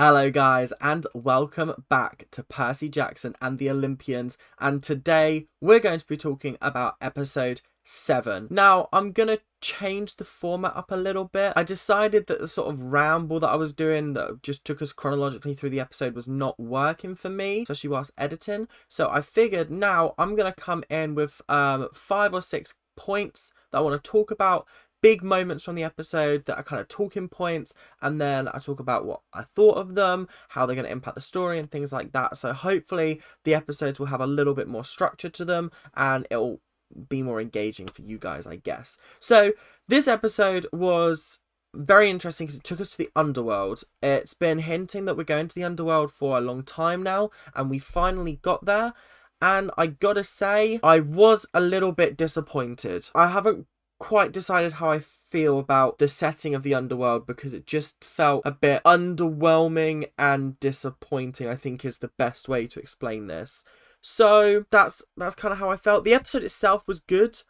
Hello guys and welcome back to Percy Jackson and the Olympians, and today we're going to be talking about episode 7. Now I'm gonna change the format up a little bit. I decided that the sort of ramble that I was doing that just took us chronologically through the episode was not working for me, especially whilst editing, so I figured now I'm gonna come in with 5 or 6 points that I want to talk about, big moments from the episode that are kind of talking points, and then I talk about what I thought of them, how they're going to impact the story and things like that. So hopefully the episodes will have a little bit more structure to them and it'll be more engaging for you guys, I guess. So this episode was very interesting because it took us to the underworld. It's been hinting that we're going to the underworld for a long time now, and we finally got there. And I gotta say, I was a little bit disappointed. I haven't quite decided how I feel about the setting of the underworld because it just felt a bit underwhelming and disappointing, I think is the best way to explain this. So that's kind of how I felt. The episode itself was good,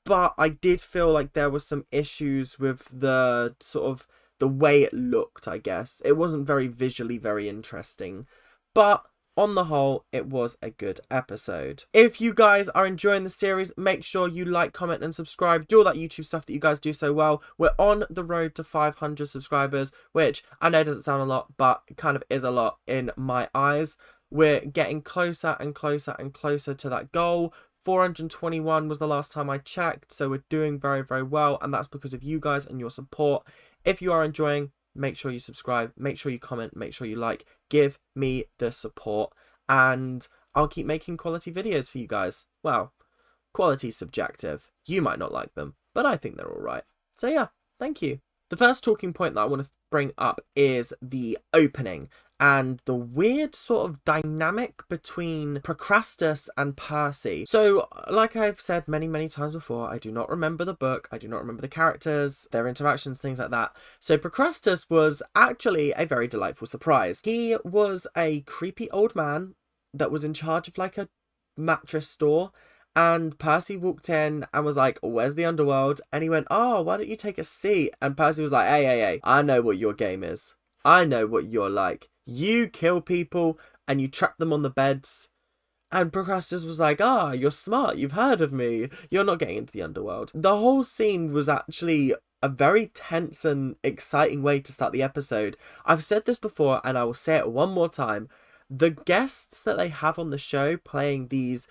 but I did feel like there was some issues with the sort of the way it looked, I guess. It wasn't very visually very interesting, but on the whole, it was a good episode. If you guys are enjoying the series, make sure you like, comment, and subscribe. Do all that YouTube stuff that you guys do so well. We're on the road to 500 subscribers, which I know doesn't sound a lot, but it kind of is a lot in my eyes. We're getting closer and closer and closer to that goal. 421 was the last time I checked, so we're doing very, very well, and that's because of you guys and your support. If you are enjoying, make sure you subscribe, make sure you comment, make sure you like, give me the support, and I'll keep making quality videos for you guys. Well, quality's subjective. You might not like them, but I think they're alright. So yeah, thank you. The first talking point that I want to bring up is the opening and the weird sort of dynamic between Procrustes and Percy. So, like I've said many, many times before, I do not remember the book, I do not remember the characters, their interactions, things like that. So Procrustes was actually a very delightful surprise. He was a creepy old man that was in charge of like a mattress store, and Percy walked in and was like, "Where's the underworld?" And he went, "Oh, why don't you take a seat?" And Percy was like, "Hey, I know what your game is. I know what you're like. You kill people and you trap them on the beds." And Procrustes was like, "Ah, you're smart. You've heard of me. You're not getting into the underworld." The whole scene was actually a very tense and exciting way to start the episode. I've said this before and I will say it one more time. The guests that they have on the show playing these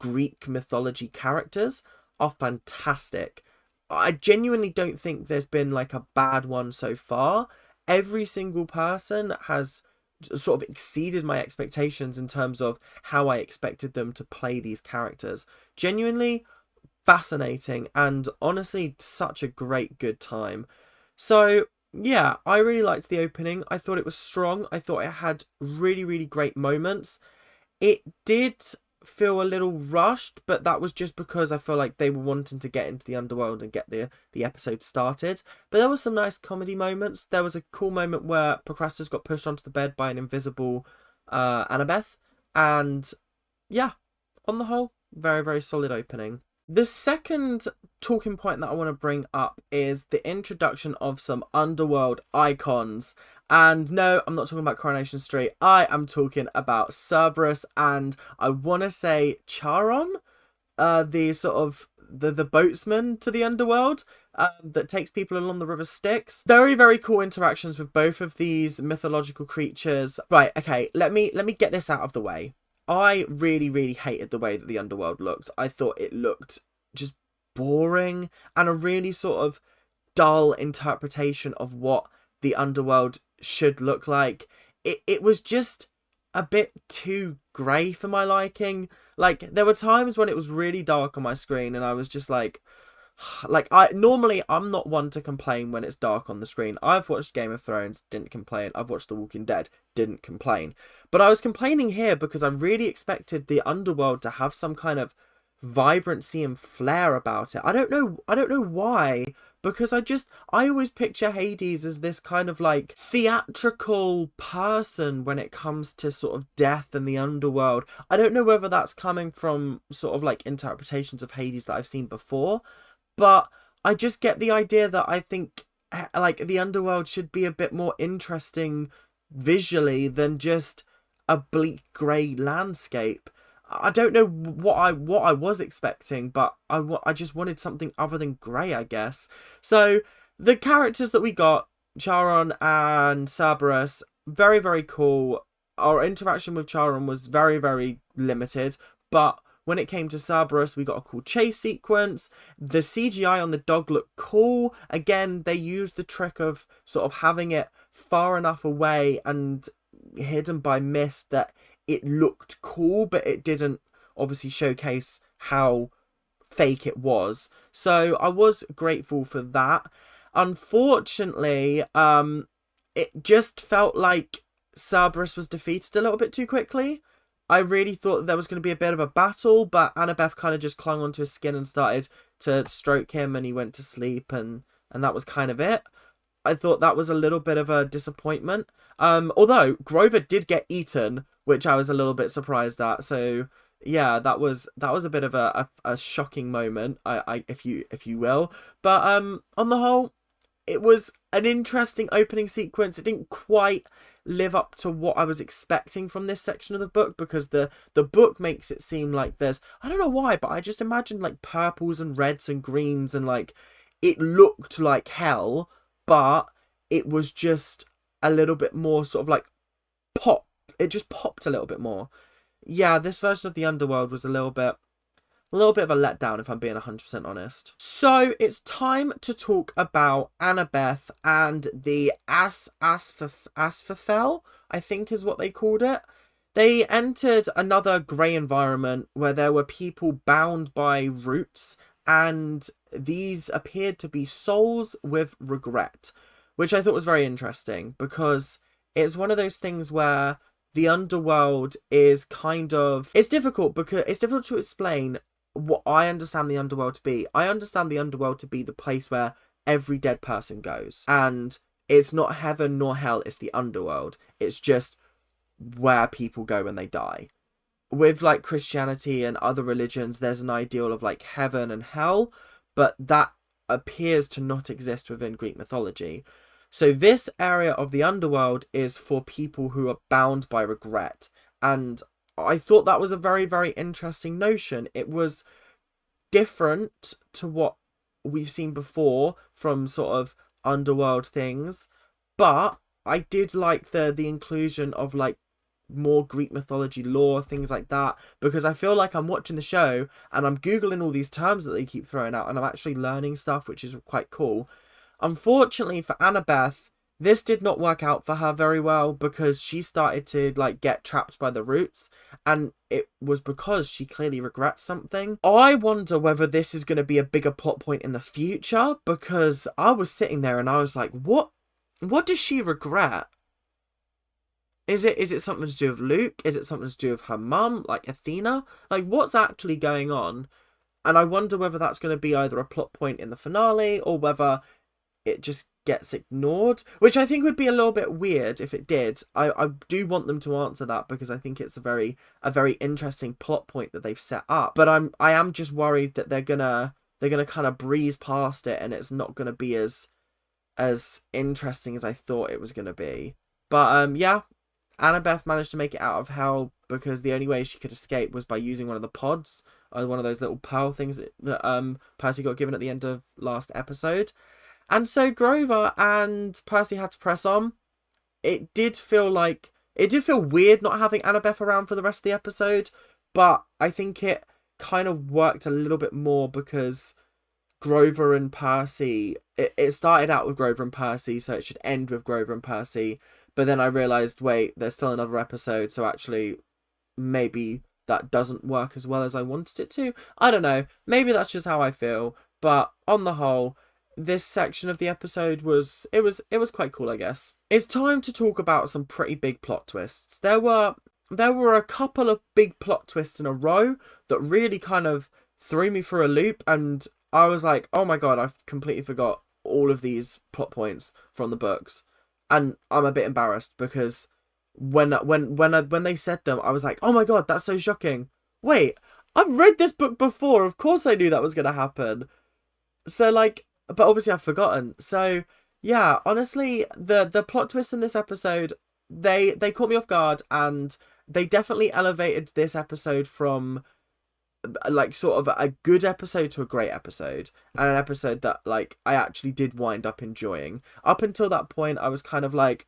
Greek mythology characters are fantastic. I genuinely don't think there's been like a bad one so far. Every single person has sort of exceeded my expectations in terms of how I expected them to play these characters. Genuinely fascinating and honestly such a great good time. So yeah, I really liked the opening. I thought it was strong. I thought it had really, really great moments. It did feel a little rushed, but that was just because I feel like they were wanting to get into the underworld and get the episode started. But there was some nice comedy moments. There was a cool moment where Procrustes got pushed onto the bed by an invisible Annabeth, and yeah, on the whole, very, very solid opening. The second talking point that I want to bring up is the introduction of some underworld icons. And no, I'm not talking about Coronation Street. I am talking about Cerberus and I want to say Charon, the sort of the boatsman to the underworld that takes people along the river Styx. Very, very cool interactions with both of these mythological creatures. Right, okay, let me get this out of the way. I really, really hated the way that the underworld looked. I thought it looked just boring and a really sort of dull interpretation of what the underworld should look like. It was just a bit too grey for my liking. Like, there were times when it was really dark on my screen and I was just like I'm not one to complain when it's dark on the screen. I've watched Game of Thrones, didn't complain. I've watched The Walking Dead, didn't complain. But I was complaining here because I really expected the underworld to have some kind of vibrancy and flair about it. I don't know why, because I always picture Hades as this kind of like theatrical person when it comes to sort of death and the underworld. I don't know whether that's coming from sort of like interpretations of Hades that I've seen before, but I just get the idea that I think like the underworld should be a bit more interesting visually than just a bleak grey landscape. I don't know what I was expecting, but I just wanted something other than grey, I guess. So the characters that we got, Charon and Cerberus, very, very cool. Our interaction with Charon was very, very limited, but when it came to Cerberus, we got a cool chase sequence. The CGI on the dog looked cool. Again, they used the trick of sort of having it far enough away and hidden by mist that it looked cool, but it didn't obviously showcase how fake it was. So I was grateful for that. Unfortunately, it just felt like Cerberus was defeated a little bit too quickly. I really thought there was going to be a bit of a battle, but Annabeth kind of just clung onto his skin and started to stroke him, and he went to sleep, and that was kind of it. I thought that was a little bit of a disappointment. Although Grover did get eaten, which I was a little bit surprised at. So yeah, that was a bit of a shocking moment, if you will. But on the whole, it was an interesting opening sequence. It didn't quite live up to what I was expecting from this section of the book, because the book makes it seem like there's, I don't know why, but I just imagined like purples and reds and greens, and like it looked like hell, but it was just a little bit more sort of like pop. It just popped a little bit more. Yeah, this version of the Underworld was a little bit of a letdown, if I'm being 100% honest. So it's time to talk about Annabeth and the Asfafel, I think is what they called it. They entered another grey environment where there were people bound by roots, and these appeared to be souls with regret, which I thought was very interesting, because it's one of those things where the Underworld is kind of, it's difficult to explain what I understand the Underworld to be. I understand the Underworld to be the place where every dead person goes, and it's not heaven nor hell, it's the Underworld. It's just where people go when they die. With like Christianity and other religions, there's an ideal of like heaven and hell, but that appears to not exist within Greek mythology. So this area of the Underworld is for people who are bound by regret, and I thought that was a very, very interesting notion. It was different to what we've seen before from sort of Underworld things, but I did like the inclusion of like more Greek mythology lore, things like that, because I feel like I'm watching the show and I'm Googling all these terms that they keep throwing out, and I'm actually learning stuff, which is quite cool. Unfortunately for Annabeth, this did not work out for her very well, because she started to like get trapped by the roots, and it was because she clearly regrets something. I wonder whether this is going to be a bigger plot point in the future, because I was sitting there and I was like, what does she regret? Is it something to do with Luke? Is it something to do with her mum, like Athena? Like, what's actually going on? And I wonder whether that's going to be either a plot point in the finale, or whether it just gets ignored, which I think would be a little bit weird if it did. I do want them to answer that, because I think it's a very interesting plot point that they've set up. But I am just worried that they're gonna kind of breeze past it, and it's not gonna be as interesting as I thought it was gonna be. But yeah, Annabeth managed to make it out of hell, because the only way she could escape was by using one of the pods, or one of those little pearl things that Percy got given at the end of last episode. And so Grover and Percy had to press on. It did feel weird not having Annabeth around for the rest of the episode, but I think it kind of worked a little bit more, because Grover and Percy, it started out with Grover and Percy, so it should end with Grover and Percy. But then I realised, wait, there's still another episode, so actually maybe that doesn't work as well as I wanted it to. I don't know. Maybe that's just how I feel. But on the whole, this section of the episode was quite cool, I guess. It's time to talk about some pretty big plot twists. There were a couple of big plot twists in a row that really kind of threw me for a loop, and I was like, oh my god, I've completely forgot all of these plot points from the books. And I'm a bit embarrassed, because when they said them, I was like, oh my god, that's so shocking. Wait, I've read this book before. Of course I knew that was going to happen. So like, but obviously I've forgotten. So yeah, honestly, the plot twists in this episode they caught me off guard, and they definitely elevated this episode from like sort of a good episode to a great episode, and an episode that like I actually did wind up enjoying. Up until that point, I was kind of like,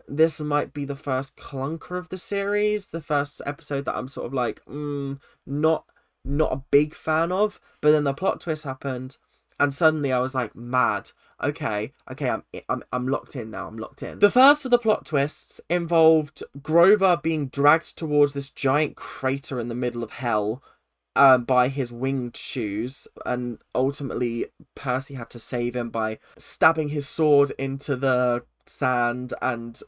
this might be the first clunker of the series, the first episode that I'm sort of like, not a big fan of. But then the plot twist happened, and suddenly I was like, mad. Okay, I'm locked in now. I'm locked in. The first of the plot twists involved Grover being dragged towards this giant crater in the middle of hell, by his winged shoes, and ultimately Percy had to save him by stabbing his sword into the sand, and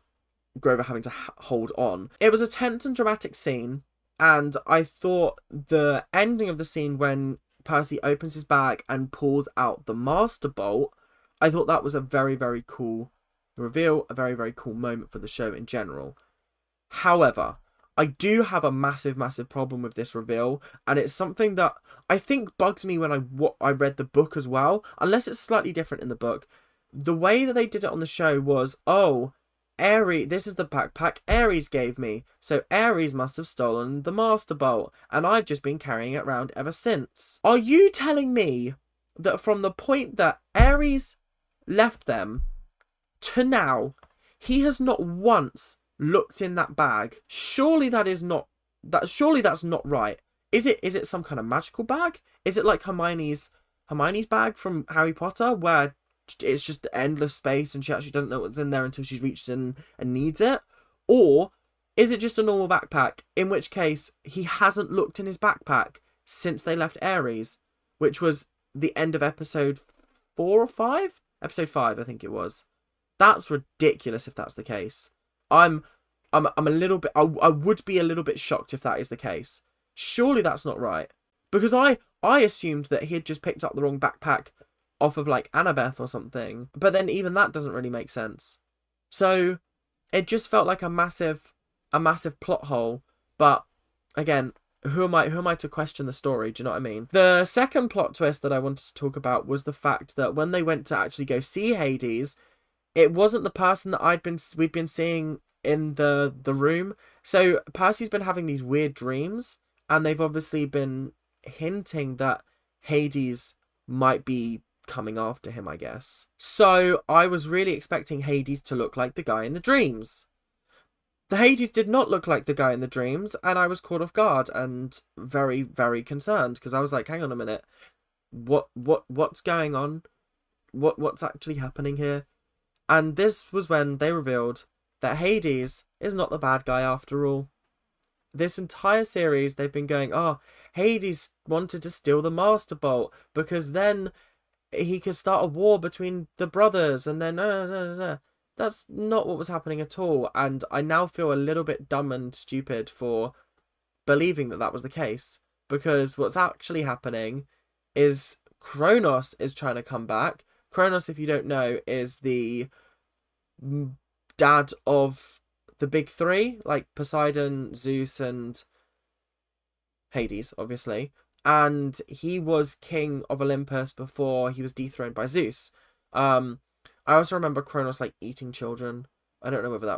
Grover having to hold on. It was a tense and dramatic scene, and I thought the ending of the scene when Percy opens his bag and pulls out the Master Bolt, I thought that was a very, very cool reveal, a very, very cool moment for the show in general. However, I do have a massive, massive problem with this reveal, and it's something that I think bugs me when I read the book as well, unless it's slightly different in the book. The way that they did it on the show was, oh, Ares, this is the backpack Ares gave me, so Ares must have stolen the Master Bolt, and I've just been carrying it around ever since. Are you telling me that from the point that Ares left them to now, he has not once looked in that bag? Surely that's not right. Is it some kind of magical bag? Is it like Hermione's bag from Harry Potter, where it's just endless space and she actually doesn't know what's in there until she reaches in and needs it? Or is it just a normal backpack, in which case he hasn't looked in his backpack since they left Ares, which was the end of episode 4 or 5? Episode 5, I think it was. That's ridiculous if that's the case. I'm a little bit, I would be a little bit shocked if that is the case. Surely that's not right. Because I assumed that he had just picked up the wrong backpack off of like Annabeth or something. But then even that doesn't really make sense. So it just felt like a massive plot hole. But again, who am I to question the story? Do you know what I mean? The second plot twist that I wanted to talk about was the fact that when they went to actually go see Hades, it wasn't the person that we'd been seeing in the room. So Percy's been having these weird dreams, and they've obviously been hinting that Hades might be coming after him, I guess. So I was really expecting Hades to look like the guy in the dreams. The Hades did not look like the guy in the dreams, and I was caught off guard and very, very concerned, because I was like, hang on a minute, what's going on? What's actually happening here? And this was when they revealed that Hades is not the bad guy after all. This entire series, they've been going, oh, Hades wanted to steal the Master Bolt because then he could start a war between the brothers, and then That's not what was happening at all, and I now feel a little bit dumb and stupid for believing that that was the case, because what's actually happening is Kronos is trying to come back. Kronos, if you don't know, is the dad of the big three, like Poseidon, Zeus, and Hades, obviously. And he was king of Olympus before he was dethroned by Zeus. I also remember Kronos like eating children. I don't know whether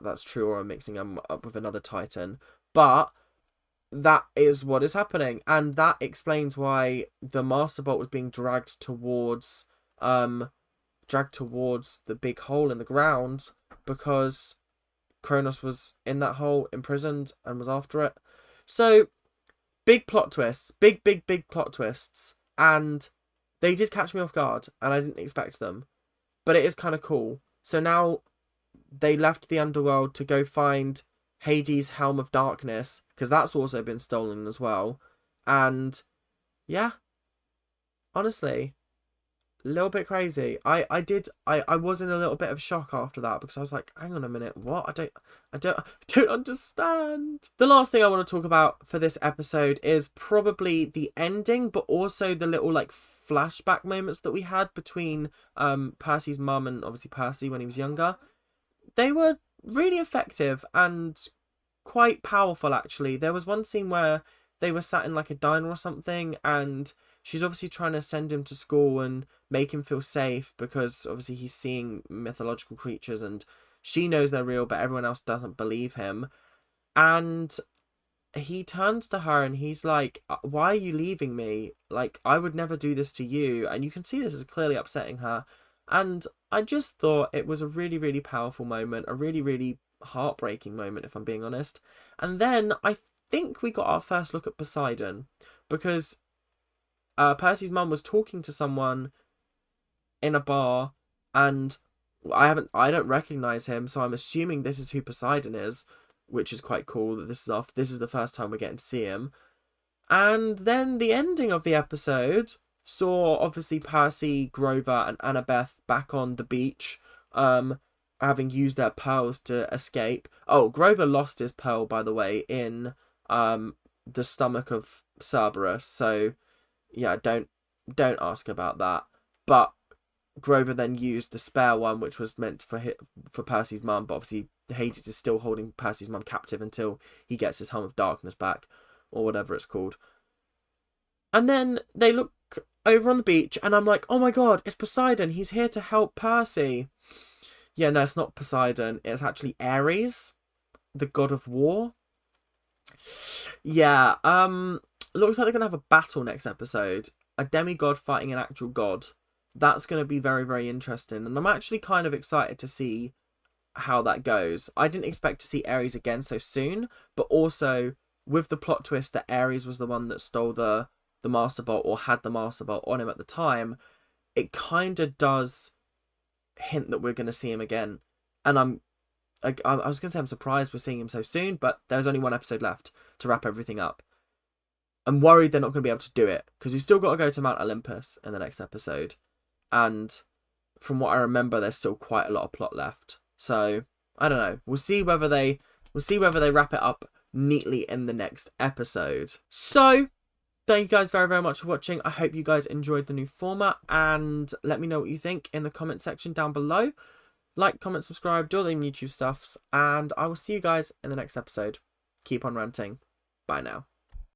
that's true or I'm mixing him up with another Titan, but that is what is happening, and that explains why the Master Bolt was being dragged towards the big hole in the ground, because Kronos was in that hole, imprisoned, and was after it. So big plot twists, big plot twists, and they did catch me off guard, and I didn't expect them. But it is kind of cool. So now they left the underworld to go find Hades' Helm of Darkness, because that's also been stolen as well. And yeah, honestly, a little bit crazy. I was in a little bit of shock after that, because I was like, hang on a minute, what? I don't understand. The last thing I want to talk about for this episode is probably the ending, but also the little like flashback moments that we had between Percy's mum and obviously Percy when he was younger. They were really effective and quite powerful, actually. There was one scene where they were sat in like a diner or something, and she's obviously trying to send him to school and make him feel safe, because obviously he's seeing mythological creatures and She knows they're real, but everyone else doesn't believe him. And he turns to her and he's like, why are you leaving me? Like, I would never do this to you. And you can see this is clearly upsetting her. And I just thought it was a really, really powerful moment, a really, really heartbreaking moment, if I'm being honest. And then I think we got our first look at Poseidon, because Percy's mum was talking to someone in a bar, and I don't recognize him, so I'm assuming this is who Poseidon is, which is quite cool that this is the first time we're getting to see him. And then the ending of the episode saw obviously Percy, Grover, and Annabeth back on the beach, having used their pearls to escape. Oh, Grover lost his pearl, by the way, in the stomach of Cerberus, so yeah, don't ask about that. But Grover then used the spare one, which was meant for Percy's mum, but obviously Hades is still holding Percy's mum captive until he gets his Helm of Darkness back, or whatever it's called. And then they look over on the beach, and I'm like, oh my god, it's Poseidon, he's here to help Percy. Yeah, no, it's not Poseidon, it's actually Ares, the god of war. Yeah, looks like they're gonna have a battle next episode, a demigod fighting an actual god. That's going to be very, very interesting, and I'm actually kind of excited to see how that goes. I didn't expect to see Ares again so soon, but also with the plot twist that Ares was the one that stole the Master Bolt, or had the Master Bolt on him at the time, it kind of does hint that we're going to see him again. And I was going to say I'm surprised we're seeing him so soon, but there's only one episode left to wrap everything up. I'm worried they're not going to be able to do it, because we've still got to go to Mount Olympus in the next episode. And from what I remember, there's still quite a lot of plot left. So I don't know. We'll see whether they wrap it up neatly in the next episode. So thank you guys very, very much for watching. I hope you guys enjoyed the new format, and let me know what you think in the comment section down below. Like, comment, subscribe, do all the YouTube stuffs, and I will see you guys in the next episode. Keep on ranting. Bye now.